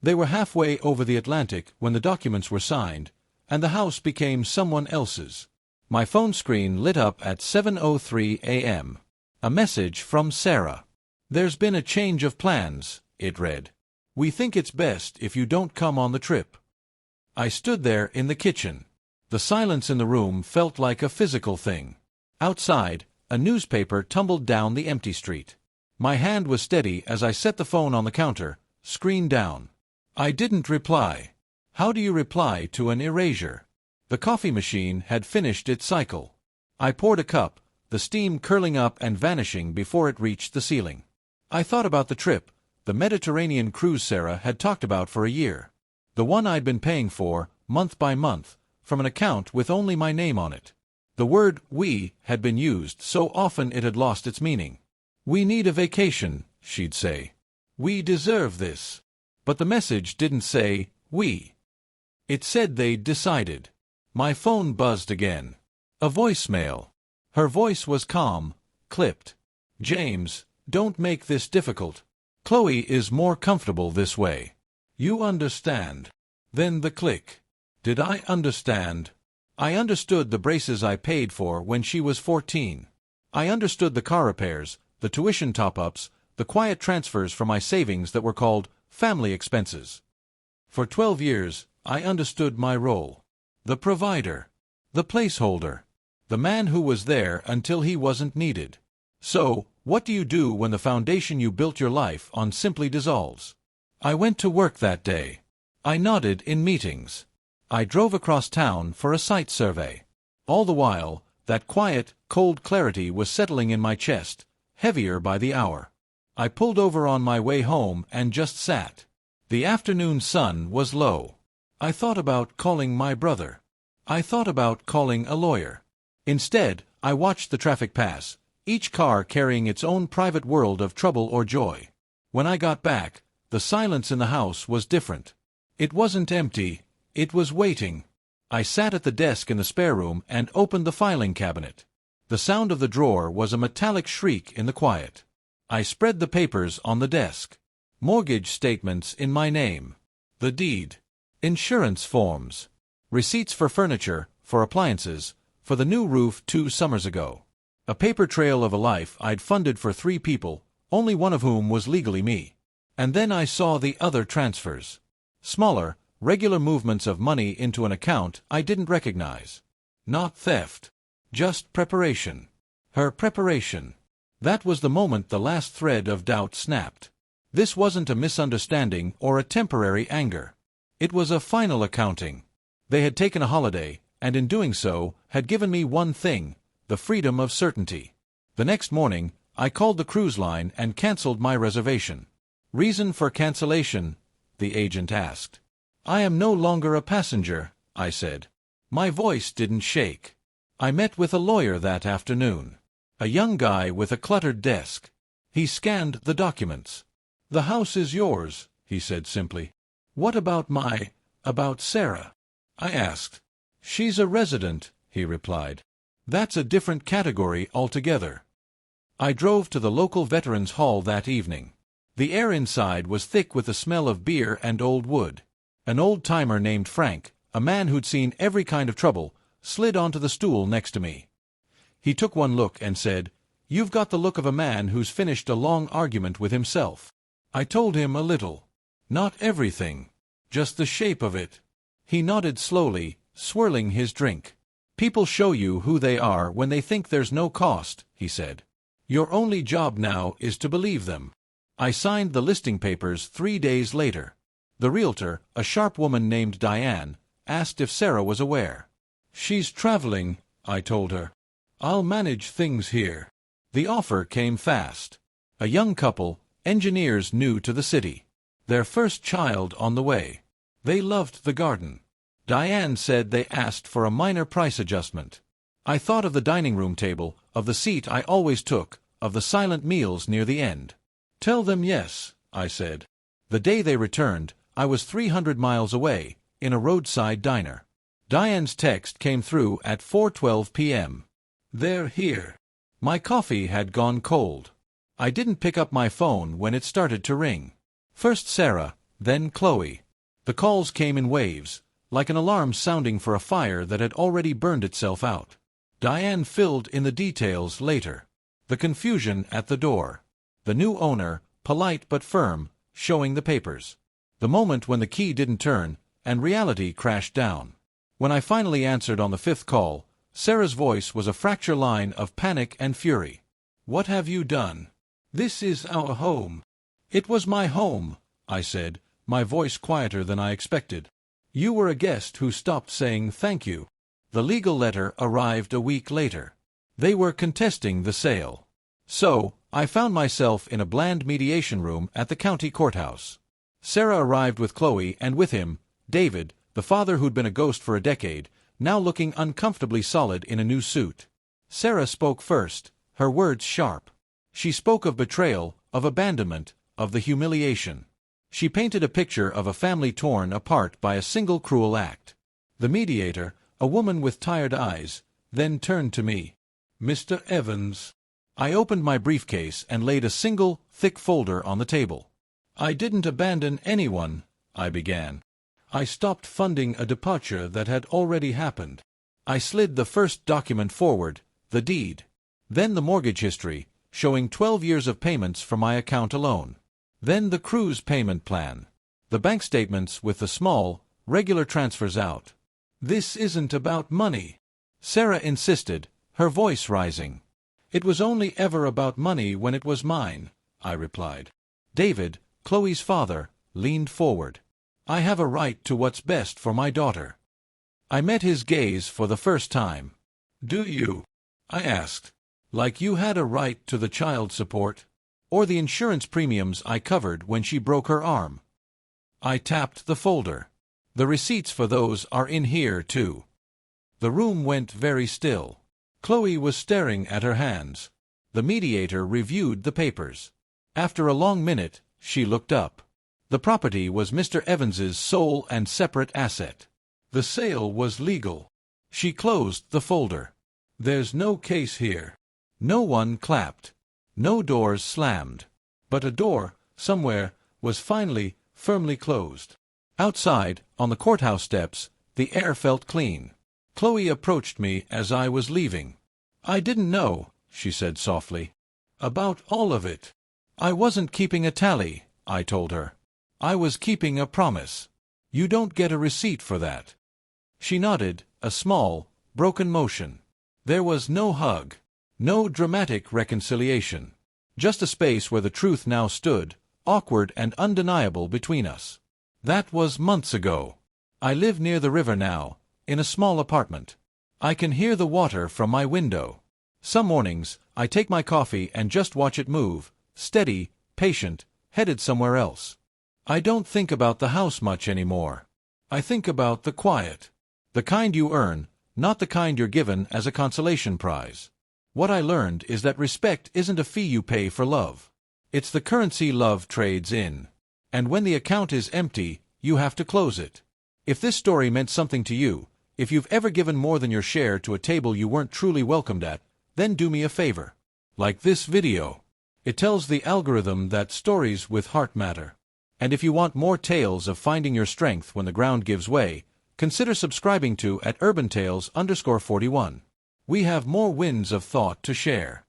They were halfway over the Atlantic when the documents were signed, and the house became someone else's. My phone screen lit up at 7:03 a.m. A message from Sarah. "There's been a change of plans," it read. "We think it's best if you don't come on the trip." I stood there in the kitchen. The silence in the room felt like a physical thing. Outside, a newspaper tumbled down the empty street. My hand was steady as I set the phone on the counter, screen down. I didn't reply. How do you reply to an erasure? The coffee machine had finished its cycle. I poured a cup, the steam curling up and vanishing before it reached the ceiling. I thought about the trip, the Mediterranean cruise Sarah had talked about for a year. The one I'd been paying for, month by month, from an account with only my name on it. The word "we" had been used so often it had lost its meaning. "We need a vacation," she'd say. "We deserve this." But the message didn't say, "we." It said they'd decided. My phone buzzed again. A voicemail. Her voice was calm, clipped. "James, don't make this difficult. Chloe is more comfortable this way. You understand." Then the click. Did I understand? I understood the braces I paid for when she was 14. I understood the car repairs, the tuition top-ups, the quiet transfers from my savings that were called family expenses. For 12 years, I understood my role. The provider. The placeholder. The man who was there until he wasn't needed. So, what do you do when the foundation you built your life on simply dissolves? I went to work that day. I nodded in meetings. I drove across town for a site survey. All the while, that quiet, cold clarity was settling in my chest, heavier by the hour. I pulled over on my way home and just sat. The afternoon sun was low. I thought about calling my brother. I thought about calling a lawyer. Instead, I watched the traffic pass, each car carrying its own private world of trouble or joy. When I got back, the silence in the house was different. It wasn't empty, it was waiting. I sat at the desk in the spare room and opened the filing cabinet. The sound of the drawer was a metallic shriek in the quiet. I spread the papers on the desk. Mortgage statements in my name. The deed. Insurance forms. Receipts for furniture, for appliances, for the new roof 2 summers ago. A paper trail of a life I'd funded for 3 people, only one of whom was legally me. And then I saw the other transfers. Smaller, regular movements of money into an account I didn't recognize. Not theft. Just preparation. Her preparation. That was the moment the last thread of doubt snapped. This wasn't a misunderstanding or a temporary anger. It was a final accounting. They had taken a holiday, and in doing so, had given me one thing, the freedom of certainty. The next morning, I called the cruise line and canceled my reservation. "Reason for cancellation?" the agent asked. "I am no longer a passenger," I said. My voice didn't shake. I met with a lawyer that afternoon. A young guy with a cluttered desk. He scanned the documents. "The house is yours," he said simply. "What about about Sarah?" I asked. "She's a resident," he replied. "That's a different category altogether." I drove to the local Veterans Hall that evening. The air inside was thick with the smell of beer and old wood. An old-timer named Frank, a man who'd seen every kind of trouble, slid onto the stool next to me. He took one look and said, "You've got the look of a man who's finished a long argument with himself." I told him a little. Not everything. Just the shape of it. He nodded slowly, swirling his drink. "People show you who they are when they think there's no cost," he said. "Your only job now is to believe them." I signed the listing papers 3 days later. The realtor, a sharp woman named Diane, asked if Sarah was aware. "She's traveling," I told her. "I'll manage things here." The offer came fast. A young couple, engineers new to the city. Their first child on the way. They loved the garden. Diane said they asked for a minor price adjustment. I thought of the dining room table, of the seat I always took, of the silent meals near the end. "Tell them yes," I said. The day they returned, I was 300 miles away, in a roadside diner. Diane's text came through at 4:12 p.m. "They're here." My coffee had gone cold. I didn't pick up my phone when it started to ring. First Sarah, Then Chloe. The calls came in waves, like an alarm sounding for a fire that had already burned itself out. Diane filled in the details later. The confusion at the door. The new owner, polite but firm, showing the papers. The moment when the key didn't turn, and reality crashed down. When I finally answered on the 5th call, Sarah's voice was a fractured line of panic and fury. "What have you done? This is our home." "It was my home," I said, my voice quieter than I expected. "You were a guest who stopped saying thank you." The legal letter arrived a week later. They were contesting the sale. So, I found myself in a bland mediation room at the county courthouse. Sarah arrived with Chloe, and with him, David, the father who'd been a ghost for a decade, now looking uncomfortably solid in a new suit. Sarah spoke first, her words sharp. She spoke of betrayal, of abandonment, of the humiliation. She painted a picture of a family torn apart by a single cruel act. The mediator, a woman with tired eyes, then turned to me. "Mr. Evans." I opened my briefcase and laid a single, thick folder on the table. "I didn't abandon anyone," I began. "I stopped funding a departure that had already happened." I slid the first document forward, the deed. Then the mortgage history, showing 12 years of payments from my account alone. Then the cruise payment plan. The bank statements with the small, regular transfers out. "This isn't about money," Sarah insisted, her voice rising. "It was only ever about money when it was mine," I replied. David, Chloe's father, leaned forward. "I have a right to what's best for my daughter." I met his gaze for the first time. "Do you?" I asked. "Like you had a right to the child support? Or the insurance premiums I covered when she broke her arm?" I tapped the folder. "The receipts for those are in here, too." The room went very still. Chloe was staring at her hands. The mediator reviewed the papers. After a long minute, she looked up. The property was Mr. Evans's sole and separate asset. The sale was legal. She closed the folder. "There's no case here." No one clapped. No doors slammed. But a door, somewhere, was finally, firmly closed. Outside, on the courthouse steps, the air felt clean. Chloe approached me as I was leaving. "I didn't know," she said softly, "about all of it." "I wasn't keeping a tally," I told her. "I was keeping a promise. You don't get a receipt for that." She nodded, a small, broken motion. There was no hug. No dramatic reconciliation. Just a space where the truth now stood, awkward and undeniable between us. That was months ago. I live near the river now, in a small apartment. I can hear the water from my window. Some mornings, I take my coffee and just watch it move, steady, patient, headed somewhere else. I don't think about the house much anymore. I think about the quiet. The kind you earn, not the kind you're given as a consolation prize. What I learned is that respect isn't a fee you pay for love. It's the currency love trades in. And when the account is empty, you have to close it. If this story meant something to you, if you've ever given more than your share to a table you weren't truly welcomed at, then do me a favor. Like this video. It tells the algorithm that stories with heart matter. And if you want more tales of finding your strength when the ground gives way, consider subscribing to @urbantales_41. We have more winds of thought to share.